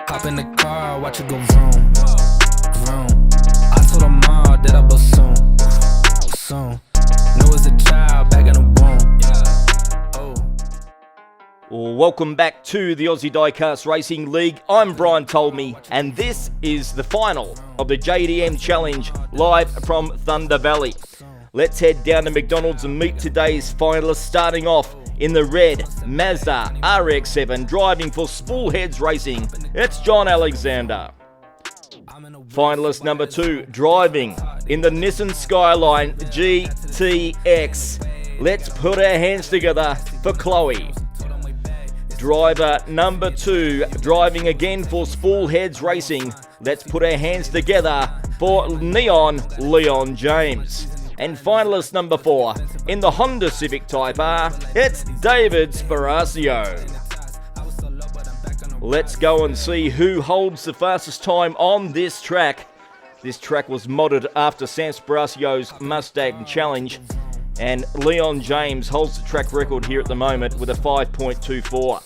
Hop in the car, watch it go vroom, vroom. I told her mom that I'll blow soon, soon. Know as a child back in the womb. Well, welcome back to the Aussie Diecast Racing League. I'm Brian Tolmie, and this is the final of the JDM Challenge live from Thunder Valley. Let's head down to McDonald's and meet today's finalists, starting off in the red Mazda RX-7, driving for Spoolheads Racing. It's John Alexander. Finalist number 2, driving in the Nissan Skyline GTX. Let's put our hands together for Chloe. Driver number 2, driving again for Spoolheads Racing. Let's put our hands together for Neon Leon James. And finalist number 4, in the Honda Civic Type R, it's David Sparacio. Let's go and see who holds the fastest time on this track. This track was modded after Sam Sparacio's Mustang Challenge, and Leon James holds the track record here at the moment with a 5.24.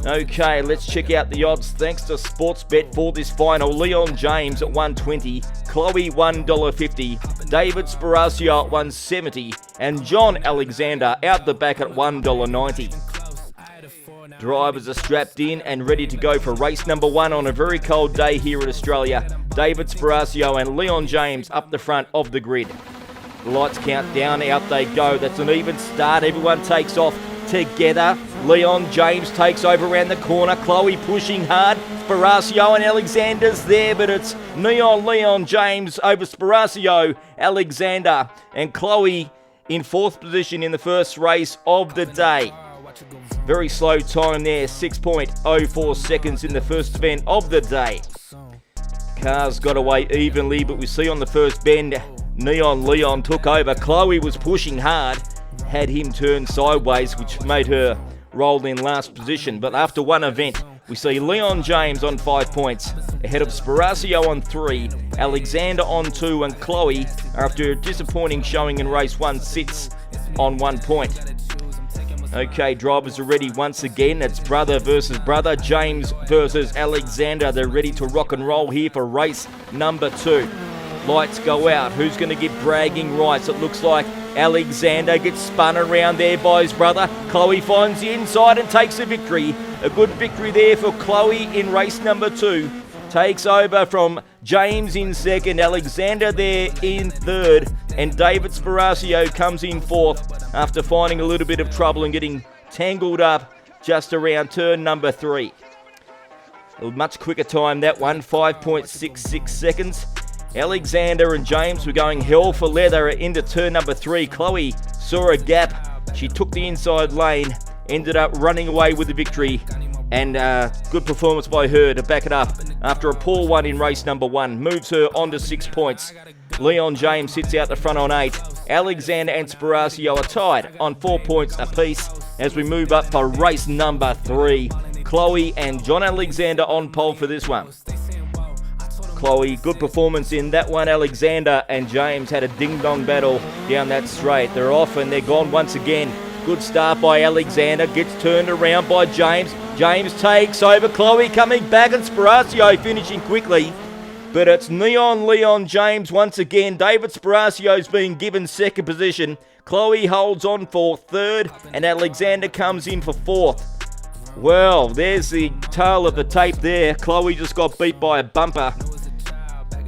Okay, let's check out the odds thanks to Sportsbet for this final. Leon James at $1.20, Chloe $1.50, David Sparacio at $1.70, and John Alexander out the back at $1.90. Drivers are strapped in and ready to go for race number 1 on a very cold day here in Australia. David Sparacio and Leon James up the front of the grid. The lights count down, out they go. That's an even start. Everyone takes off together. Leon James takes over around the corner. Chloe pushing hard. Sparacio and Alexander's there, but it's Leon James over Sparacio, Alexander, and Chloe in 4th position in the first race of the day. Very slow time there, 6.04 seconds in the first event of the day. Cars got away evenly, but we see on the first bend, Neon Leon took over. Chloe was pushing hard, had him turn sideways, which made her roll in last position. But after one event, we see Leon James on 5 points, ahead of Sparacio on 3, Alexander on 2, and Chloe, after a disappointing showing in race 1, sits on 1 point. Okay, drivers are ready once again. It's brother versus brother, James versus Alexander. They're ready to rock and roll here for race number 2. Lights go out. Who's going to get bragging rights? It looks like Alexander gets spun around there by his brother. Chloe finds the inside and takes the victory. A good victory there for Chloe in race number 2. Takes over from James in 2nd, Alexander there in 3rd, and David Sparacio comes in 4th after finding a little bit of trouble and getting tangled up just around turn number 3. A much quicker time that one, 5.66 seconds. Alexander and James were going hell for leather into turn number 3. Chloe saw a gap. She took the inside lane, ended up running away with the victory, and good performance by her to back it up after a poor one in race number 1. Moves her on to 6 points. Leon James sits out the front on 8. Alexander and Sparacio are tied on 4 points apiece as we move up for race number 3. Chloe and John Alexander on pole for this one. Chloe, good performance in that one. Alexander and James had a ding-dong battle down that straight. They're off and they're gone once again. Good start by Alexander, gets turned around by James. James takes over, Chloe coming back, and Sparacio finishing quickly. But it's Neon Leon James once again. David Sparacio's being given 2nd position. Chloe holds on for 3rd, and Alexander comes in for 4th. Well, there's the tail of the tape there. Chloe just got beat by a bumper.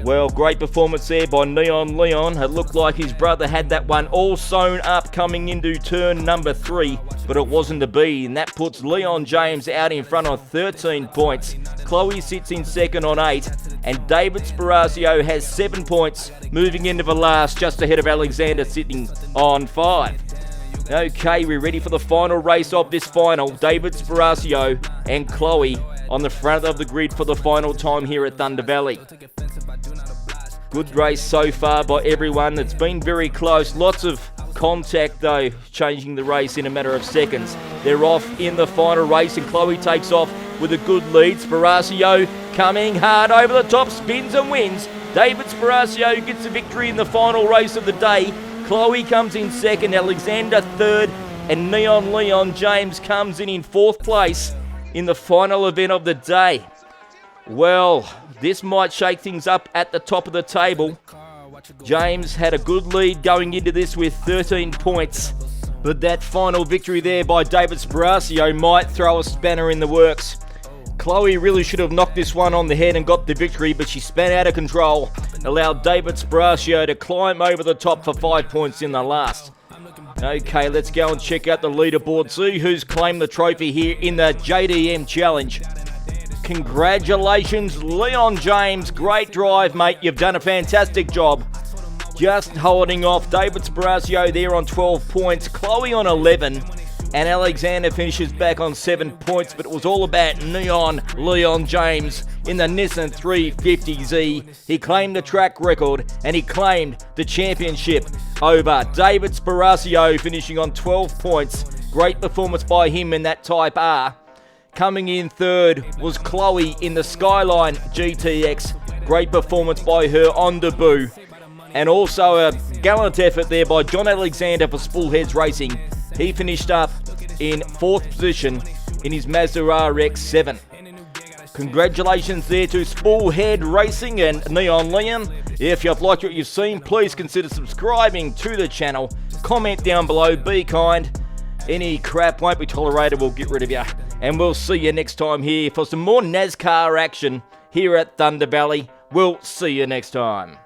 Well, great performance there by Neon Leon. It looked like his brother had that one all sewn up coming into turn number 3, but it wasn't to be, and that puts Leon James out in front on 13 points. Chloe sits in 2nd on 8, and David Sparacio has 7 points, moving into the last, just ahead of Alexander sitting on 5. Okay, we're ready for the final race of this final. David Sparacio and Chloe on the front of the grid for the final time here at Thunder Valley. Good race so far by everyone. It's been very close. Lots of contact though, changing the race in a matter of seconds. They're off in the final race and Chloe takes off with a good lead. Sparacio coming hard over the top, spins and wins. David Sparacio gets the victory in the final race of the day. Chloe comes in 2nd, Alexander 3rd, and Neon Leon James comes in 4th place in the final event of the day. Well, this might shake things up at the top of the table. James had a good lead going into this with 13 points. But that final victory there by David Sparacio might throw a spanner in the works. Chloe really should have knocked this one on the head and got the victory, but she spun out of control, allowed David Sparacio to climb over the top for 5 points in the last. Okay, let's go and check out the leaderboard, see who's claimed the trophy here in the JDM Challenge. Congratulations, Leon James. Great drive, mate. You've done a fantastic job. Just holding off David Sparacio there on 12 points, Chloe on 11, and Alexander finishes back on 7 points, but it was all about Leon James in the Nissan 350Z. He claimed the track record, and he claimed the championship over David Sparacio, finishing on 12 points. Great performance by him in that Type R. Coming in third was Chloe in the Skyline GTX. Great performance by her on debut. And also a gallant effort there by John Alexander for Spoolheads Racing. He finished up in 4th position in his Mazda RX-7. Congratulations there to Spoolhead Racing and Neon Leon. If you've liked what you've seen, please consider subscribing to the channel. Comment down below, be kind. Any crap won't be tolerated, we'll get rid of you. And we'll see you next time here for some more NASCAR action here at Thunder Valley. We'll see you next time.